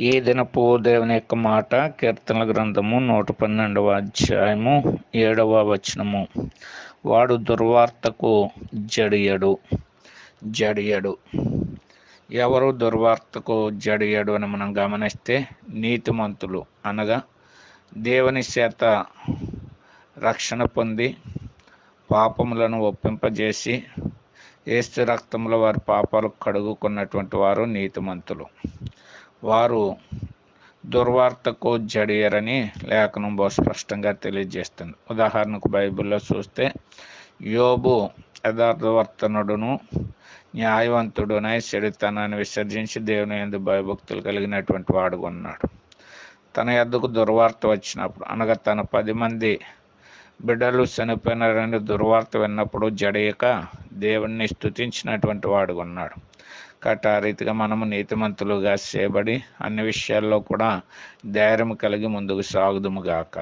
ఈ దినపు దేవుని యొక్క మాట కీర్తనల గ్రంథము 112వ అధ్యాయము 7వ వచనము. వాడు దుర్వార్తకు జడియడు. ఎవరు దుర్వార్తకు జడియడు అని మనం గమనిస్తే నీతిమంతులు, అనగా దేవుని చేత రక్షణ పొంది పాపములను ఒప్పింపజేసి యేసు రక్తంలో వారి పాపాలు కడుగుకున్నటువంటి వారు నీతిమంతులు. వారు దుర్వార్తకు జడియరని లేఖనం బహు స్పష్టంగా తెలియజేస్తుంది. ఉదాహరణకు బైబిల్లో చూస్తే యోబు యథార్థవర్తనుడును న్యాయవంతుడునై చెడుతనాన్ని విసర్జించి దేవుని యందు భయభక్తులు కలిగినటువంటి వాడు ఉన్నాడు. తన యొద్దకు దుర్వార్త వచ్చినప్పుడు, అనగా తన 10 మంది బిడ్డలు చనిపోయినారని దుర్వార్త విన్నప్పుడు జడియక దేవుణ్ణి స్తుతించినటువంటి వాడు ఉన్నాడు. కాబట్టి ఆ రీతిగా మనము నీతిమంతులుగా చేయబడి అన్ని విషయాల్లో కూడా ధైర్యం కలిగి ముందుకు సాగుదుము గాక.